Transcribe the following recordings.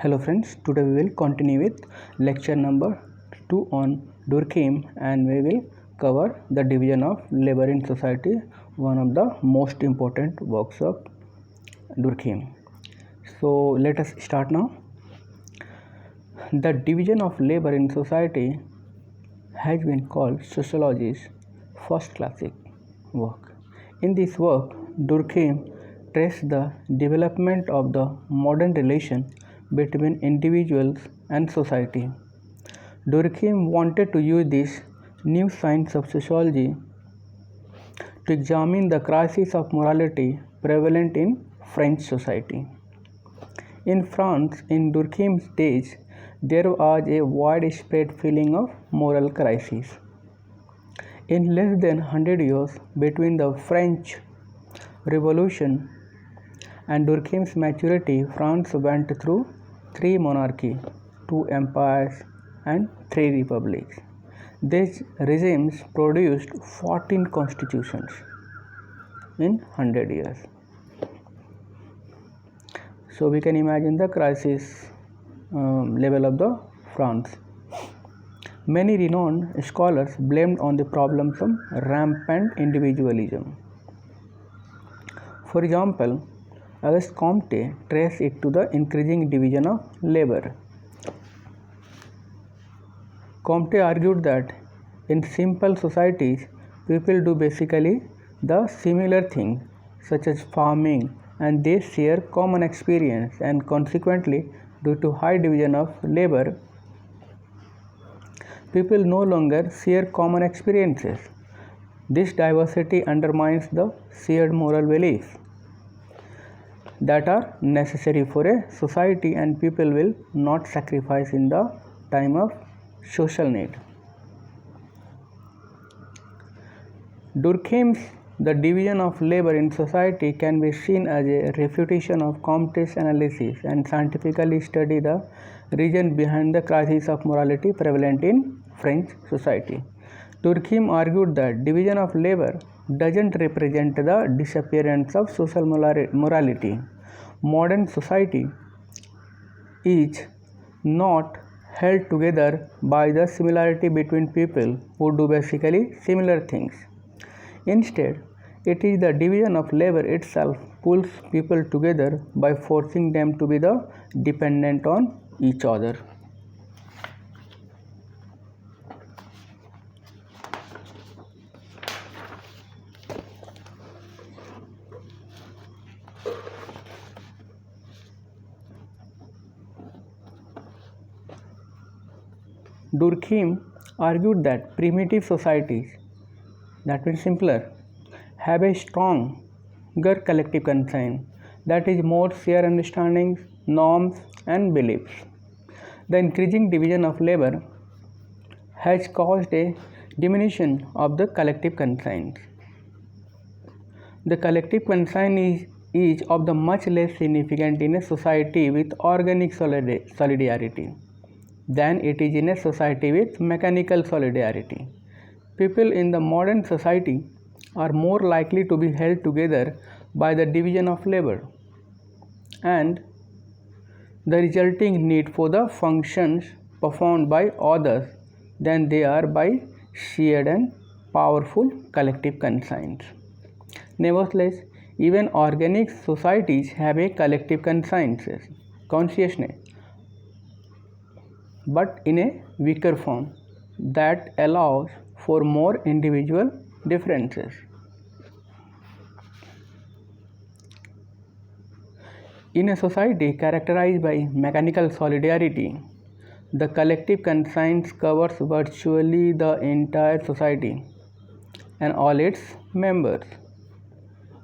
Hello friends, today we will continue with lecture number 2 on Dukheim, and we will cover the division of labor in society, one of the most important works of Dukheim. So let us start now. The division of labor in society has been called sociology's first classic work. In this work, Dukheim traced the development of the modern relation between individuals and society. Dukheim wanted to use this new science of sociology to examine the crisis of morality prevalent in French society. In France, in Durkheim's days, there was a widespread feeling of moral crisis. In less than 100 years between the French Revolution and Durkheim's maturity, France went through 3 monarchies, 2 empires, and 3 republics. These regimes produced 14 constitutions in 100 years. So we can imagine the crisis level of the France. Many renowned scholars blamed on the problems of rampant individualism. For example, Auguste Comte traced it to the increasing division of labor. Comte argued that in simple societies, people do basically the similar things, such as farming, and they share common experience, and consequently, due to high division of labor, people no longer share common experiences. This diversity undermines the shared moral beliefs that are necessary for a society, and people will not sacrifice in the time of social need. Durkheim's The Division of Labor in Society can be seen as a refutation of Comte's analysis and scientifically study the reason behind the crisis of morality prevalent in French society. Durkheim argued that division of labor doesn't represent the disappearance of social morality. Modern society is not held together by the similarity between people who do basically similar things. Instead, it is the division of labor itself pulls people together by forcing them to be dependent on each other. Durkheim argued that primitive societies, that means simpler, have a stronger collective conscience, that is more shared understandings, norms, and beliefs. The increasing division of labor has caused a diminution of the collective conscience. The collective conscience is of the much less significant in a society with organic solidarity than it is in a society with mechanical solidarity. People in the modern society are more likely to be held together by the division of labor and the resulting need for the functions performed by others than they are by shared and powerful collective conscience. Nevertheless, even organic societies have a collective consciousness, but in a weaker form that allows for more individual differences. In a society characterized by mechanical solidarity, the collective conscience covers virtually the entire society and all its members.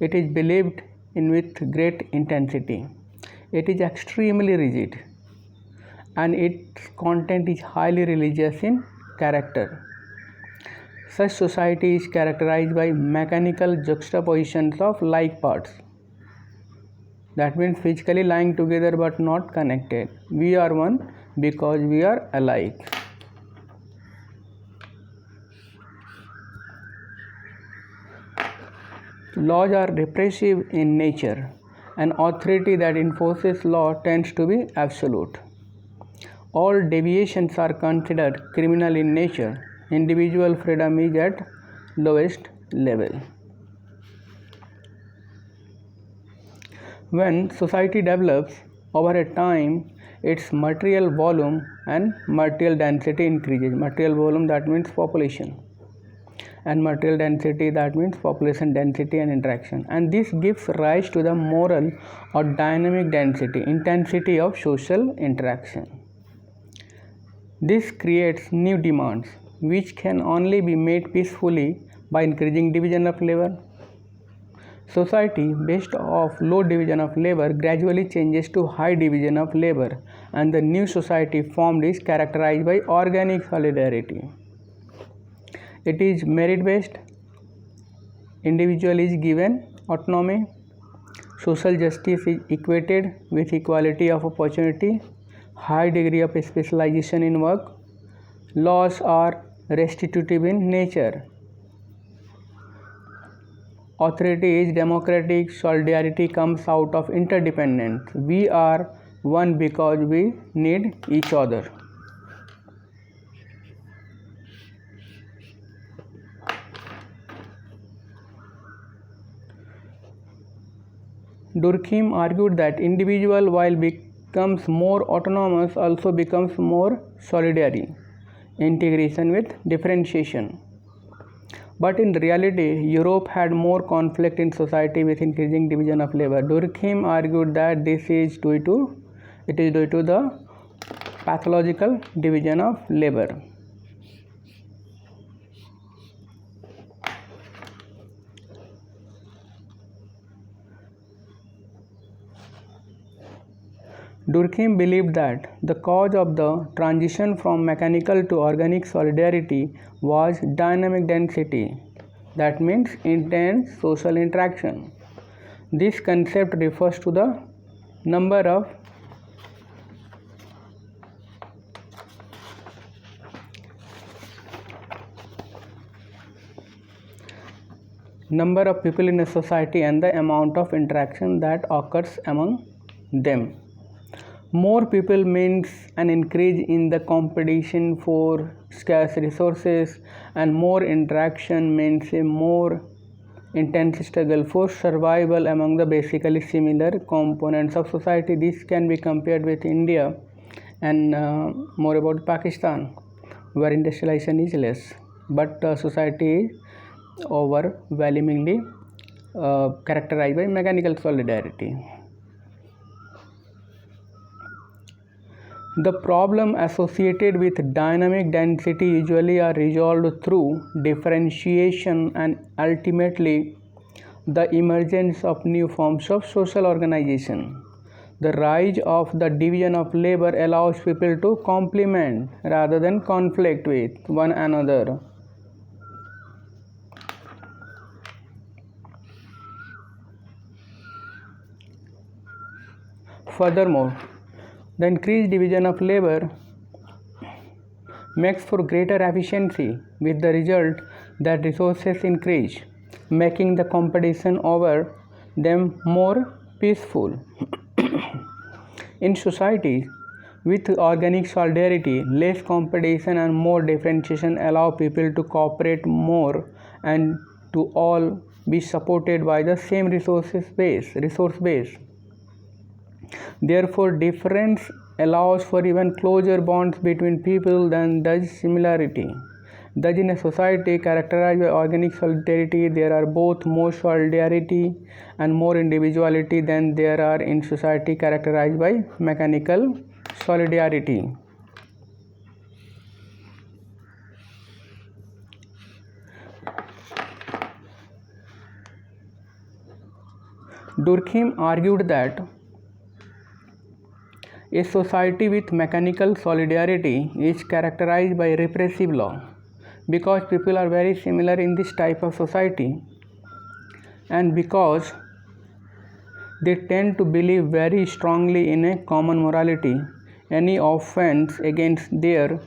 It is believed in with great intensity. It is extremely rigid, and its content is highly religious in character. Such society is characterized by mechanical juxtapositions of like parts. That means physically lying together but not connected. We are one because we are alike. Laws are repressive in nature An authority that enforces law tends to be absolute. All deviations are considered criminal in nature. Individual freedom is at lowest level. When society develops over a time, its material volume and material density increases. Material volume, that means population, and material density, that means population density and interaction, and this gives rise to the moral or dynamic density, intensity of social interaction. This creates new demands which can only be made peacefully by increasing division of labor. Society based off low division of labor gradually changes to high division of labor, and the new society formed is characterized by organic solidarity. It is merit based, individual is given autonomy, social justice is equated with equality of opportunity, high degree of specialization in work, laws are restitutive in nature, authority is democratic, solidarity comes out of interdependence. We are one because we need each other. Durkheim argued that individual, while becomes more autonomous, also becomes more solidary, integration with differentiation. But in reality, Europe had more conflict in society with increasing division of labor. Durkheim argued that this is due to the pathological division of labor. Durkheim believed that the cause of the transition from mechanical to organic solidarity was dynamic density, that means intense social interaction. This concept refers to the number of people in a society and the amount of interaction that occurs among them. More people means an increase in the competition for scarce resources, and more interaction means a more intense struggle for survival among the basically similar components of society. This can be compared with India and more about Pakistan, where industrialization is less, but society is overwhelmingly characterized by mechanical solidarity. The problem associated with dynamic density usually are resolved through differentiation and ultimately the emergence of new forms of social organization. The rise of the division of labor allows people to complement rather than conflict with one another. Furthermore, the increased division of labor makes for greater efficiency, with the result that resources increase, making the competition over them more peaceful. In societies with organic solidarity, less competition and more differentiation allow people to cooperate more and to all be supported by the same resource base. Therefore, difference allows for even closer bonds between people than does similarity. Thus, in a society characterized by organic solidarity, there are both more solidarity and more individuality than there are in society characterized by mechanical solidarity. Durkheim argued that a society with mechanical solidarity is characterized by repressive law, because people are very similar in this type of society and because they tend to believe very strongly in a common morality. Any offense against their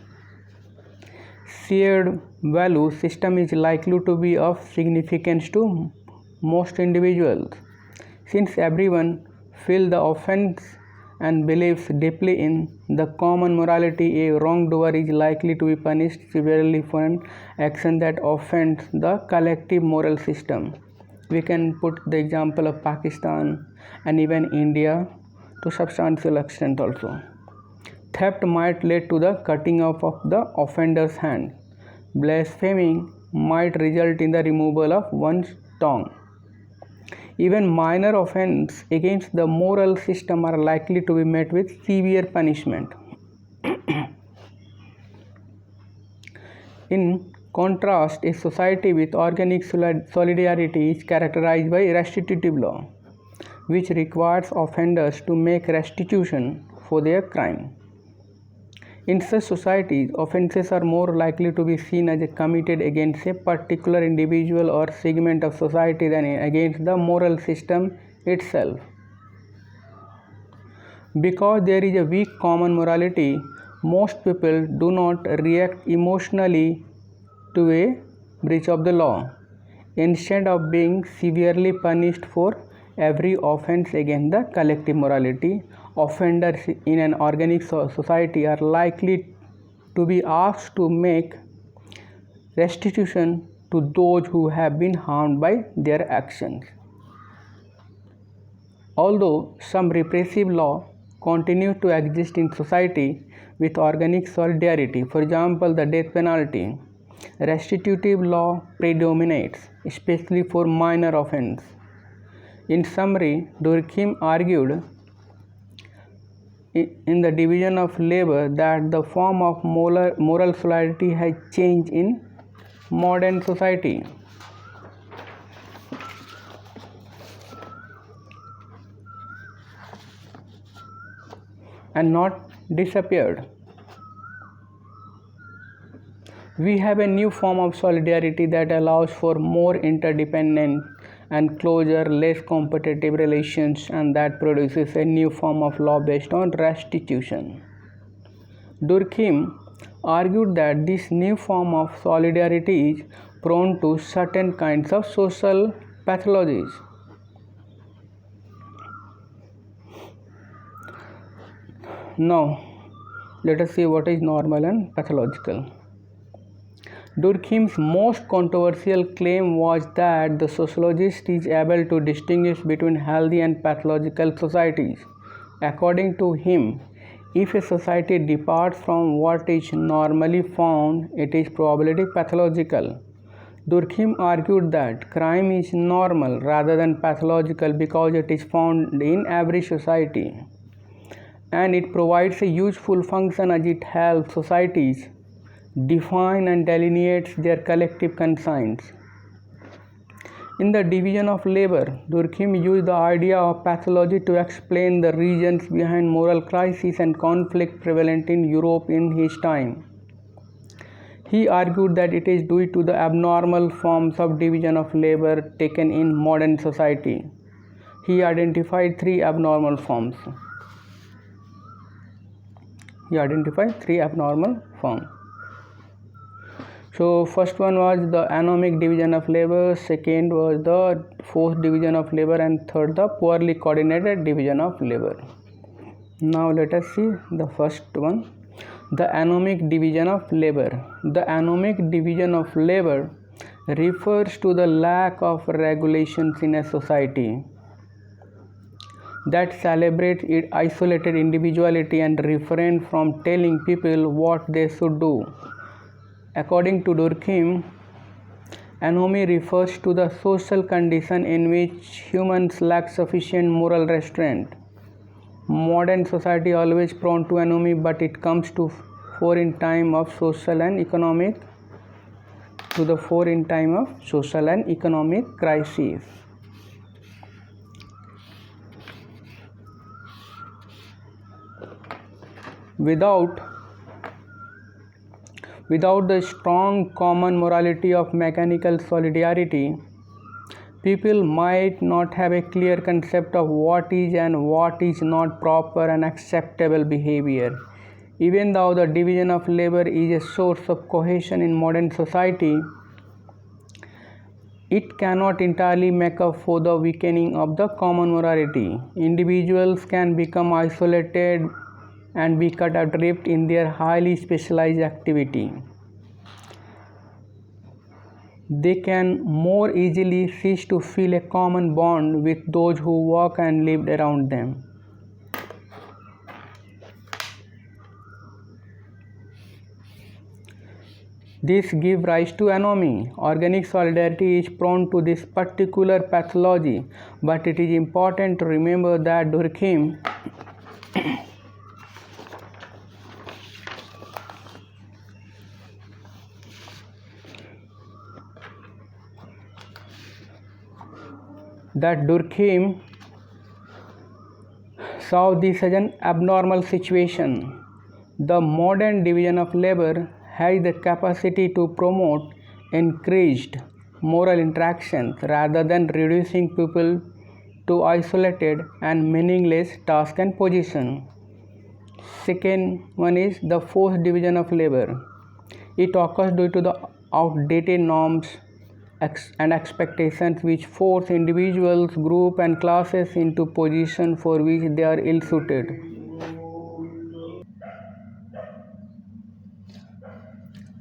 shared value system is likely to be of significance to most individuals. Since everyone feel the offense and believes deeply in the common morality, a wrongdoer is likely to be punished severely for an action that offends the collective moral system. We can put the example of Pakistan and even India to substantial extent also. Theft might lead to the cutting off of the offender's hand. Blaspheming might result in the removal of one's tongue. Even minor offenses against the moral system are likely to be met with severe punishment. In contrast, a society with organic solidarity is characterized by restitutive law, which requires offenders to make restitution for their crime. In such societies, offences are more likely to be seen as committed against a particular individual or segment of society than against the moral system itself. Because there is a weak common morality, most people do not react emotionally to a breach of the law. Instead of being severely punished for every offense against the collective morality, offenders in an organic society are likely to be asked to make restitution to those who have been harmed by their actions. Although some repressive law continue to exist in society with organic solidarity, for example, the death penalty, restitutive law predominates, especially for minor offenses. In summary, Dukheim argued in the division of labor that the form of moral solidarity has changed in modern society and not disappeared. We have a new form of solidarity that allows for more interdependence and closer, less competitive relations, and that produces a new form of law based on restitution. Dukheim argued that this new form of solidarity is prone to certain kinds of social pathologies. Now, let us see what is normal and pathological. Durkheim's most controversial claim was that the sociologist is able to distinguish between healthy and pathological societies. According to him, if a society departs from what is normally found, it is probably pathological. Durkheim argued that crime is normal rather than pathological because it is found in every society, and it provides a useful function as it helps societies define and delineates their collective conscience. In the division of labor, Durkheim used the idea of pathology to explain the reasons behind moral crisis and conflict prevalent in Europe in his time. He argued that it is due to the abnormal forms of division of labor taken in modern society. He identified three abnormal forms. So first one was the anomic division of labor, second was the forced division of labor, and third the poorly coordinated division of labor. Now let us see the first one, the anomic division of labor. The anomic division of labor refers to the lack of regulations in a society that celebrates its isolated individuality and refrain from telling people what they should do. According to Durkheim, anomy refers to the social condition in which humans lack sufficient moral restraint. Modern society always prone to anomy, but it comes to fore in time of social and economic crises. Without the strong common morality of mechanical solidarity, people might not have a clear concept of what is and what is not proper and acceptable behavior. Even though the division of labor is a source of cohesion in modern society, it cannot entirely make up for the weakening of the common morality. Individuals can become isolated and be cut adrift in their highly specialized activity. They can more easily cease to feel a common bond with those who work and live around them. This gives rise to anomie. Organic solidarity is prone to this particular pathology, but it is important to remember that Dukheim saw this as an abnormal situation. The modern division of labor has the capacity to promote increased moral interactions rather than reducing people to isolated and meaningless tasks and positions. Second one is the forced division of labor. It occurs due to the outdated norms and expectations which force individuals, groups and classes into positions for which they are ill-suited.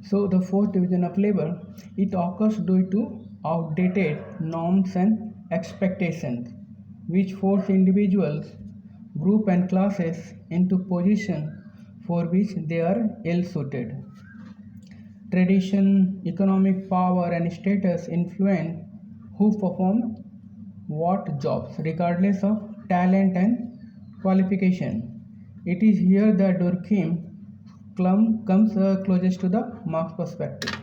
So the fourth division of labor, it occurs due to outdated norms and expectations which force individuals, groups and classes into positions for which they are ill-suited. Tradition, economic power and status influence who perform what jobs regardless of talent and qualification. It is here that Dukheim comes closest to the Marx perspective.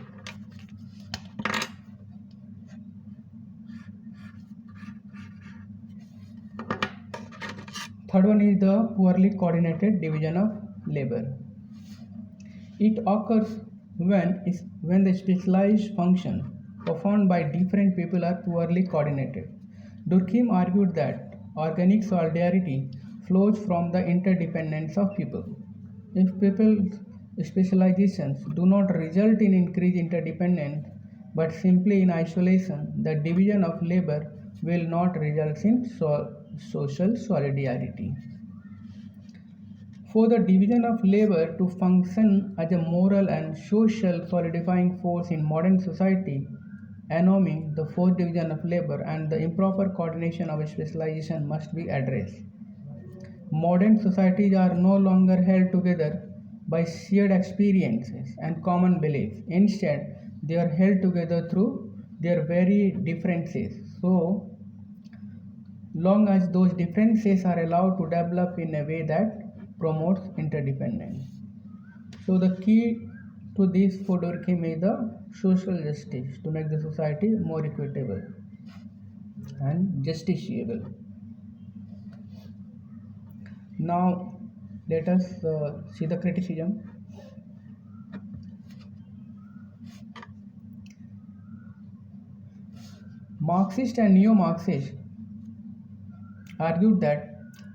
Third one is the poorly coordinated division of labor. It occurs when the specialized functions performed by different people are poorly coordinated. Dukheim argued that organic solidarity flows from the interdependence of people. If people's specializations do not result in increased interdependence but simply in isolation, the division of labor will not result in social solidarity. For the division of labor to function as a moral and social solidifying force in modern society, anomie, the fourth division of labor, and the improper coordination of specialization must be addressed. Modern societies are no longer held together by shared experiences and common beliefs. Instead, they are held together through their very differences. So long as those differences are allowed to develop in a way that promotes interdependence. So the key to this for Dukheim is the social justice to make the society more equitable and justiciable. Now let us see the criticism. Marxist and neo-Marxist argued that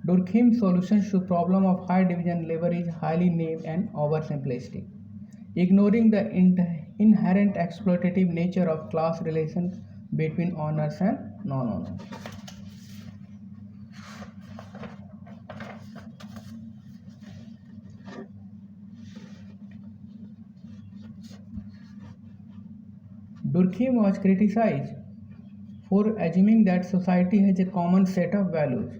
Durkheim's solution to the problem of high division labor is highly naive and oversimplistic, ignoring the inherent exploitative nature of class relations between owners and non-owners. Durkheim was criticized for assuming that society has a common set of values.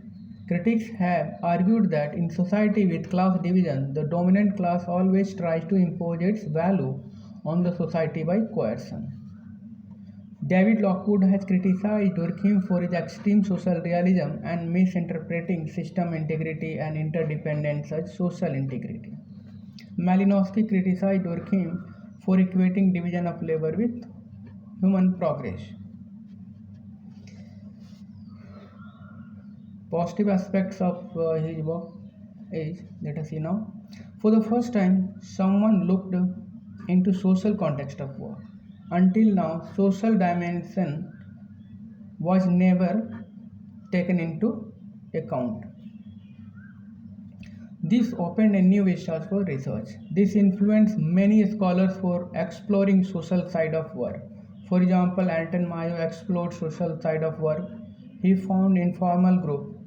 Critics have argued that in society with class division, the dominant class always tries to impose its value on the society by coercion. David Lockwood has criticized Durkheim for his extreme social realism and misinterpreting system integrity and interdependence as social integrity. Malinowski criticized Durkheim for equating division of labor with human progress. Positive aspects of his work is, let us see now. For the first time, someone looked into social context of work. Until now, social dimension was never taken into account. This opened a new vista for research. This influenced many scholars for exploring social side of work. For example, Anton Mayo explored social side of work. He found informal group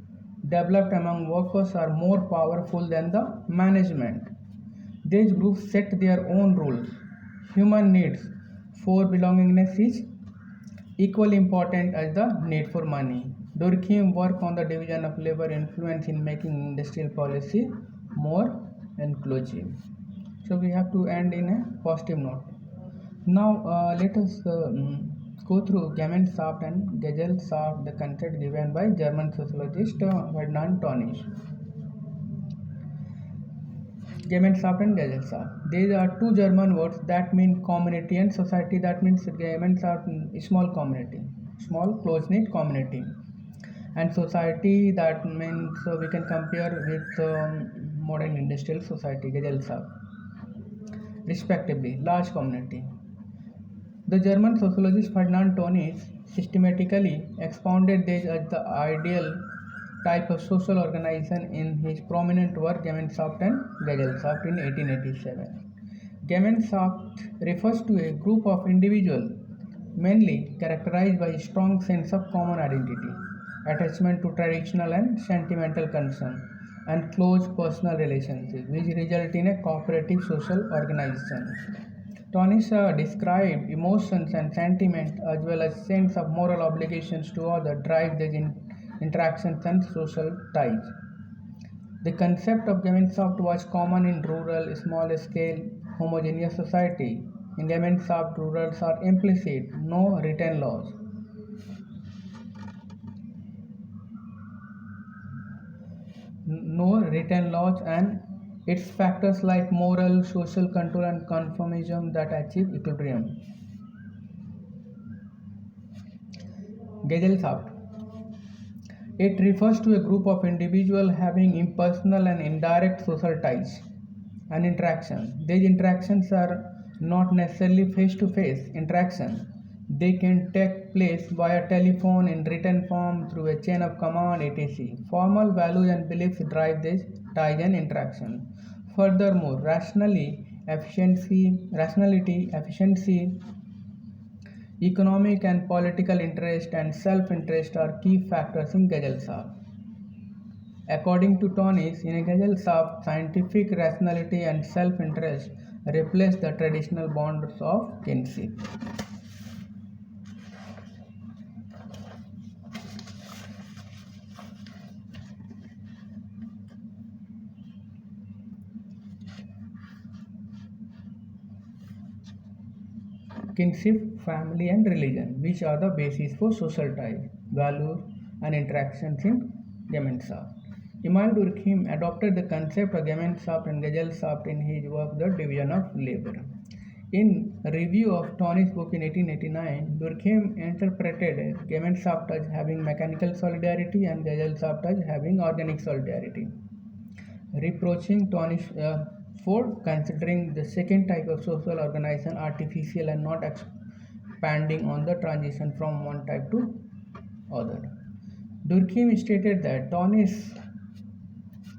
developed among workers are more powerful than the management. These groups set their own rules. Human needs for belongingness is equally important as the need for money. Durkheim worked on the division of labor influence in making industrial policy more inclusive. So we have to end in a positive note. Now let us go through Gemeinschaft and Gesellschaft, the concept given by German sociologist Ferdinand Tönnies. Gemeinschaft and Gesellschaft. These are two German words that mean community and society. That means Gemeinschaft, small community, small close-knit community, and society. That means we can compare with modern industrial society, Gesellschaft, respectively, large community. The German sociologist Ferdinand Tönnies systematically expounded this as the ideal type of social organization in his prominent work Gemeinschaft and Gesellschaft in 1887. Gemeinschaft refers to a group of individuals mainly characterized by a strong sense of common identity, attachment to traditional and sentimental concern, and close personal relationships, which result in a cooperative social organization. Tönnies described emotions and sentiments as well as sense of moral obligations to others drive these interactions and social ties. The concept of Gemeinschaft was common in rural, small-scale, homogeneous society. In Gemeinschaft, rules are implicit, no written laws. And its factors like moral, social control and conformism that achieve equilibrium. Gesellschaft. It refers to a group of individuals having impersonal and indirect social ties and interactions. These interactions are not necessarily face-to-face interaction. They can take place via telephone, in written form, through a chain of command, etc. Formal values and beliefs drive these ties and interaction. Furthermore, rationality, efficiency, economic and political interest, and self-interest are key factors in Gesellschaft. According to Tönnies, in a Gesellschaft, scientific rationality and self-interest replace the traditional bonds of kinship. Kinship, family and religion, which are the basis for social ties, values and interactions in Gemeinschaft. Emile Durkheim adopted the concept of Gemeinschaft and Gesellschaft in his work The Division of Labor. In a review of Tönnies' book in 1889, Durkheim interpreted Gemeinschaft as having mechanical solidarity and Gesellschaft as having organic solidarity, reproaching Tönnies for considering the second type of social organization artificial and not expanding on the transition from one type to other. Durkheim stated that Tönnies'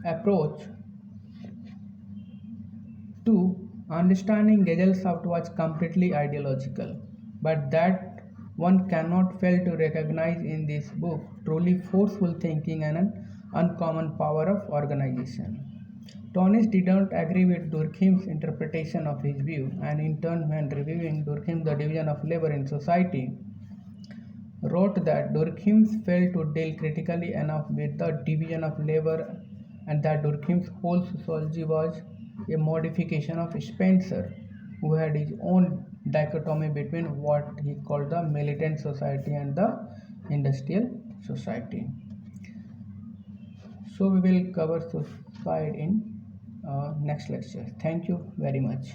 approach to understanding Gesellschaft was completely ideological, but that one cannot fail to recognize in this book truly forceful thinking and an uncommon power of organization. Tönnies did not agree with Durkheim's interpretation of his view, and in turn, when reviewing Durkheim, The Division of Labor in Society, wrote that Durkheim failed to deal critically enough with the division of labor, and that Durkheim's whole sociology was a modification of Spencer, who had his own dichotomy between what he called the militant society and the industrial society. So we will cover society in next lecture. Thank you very much.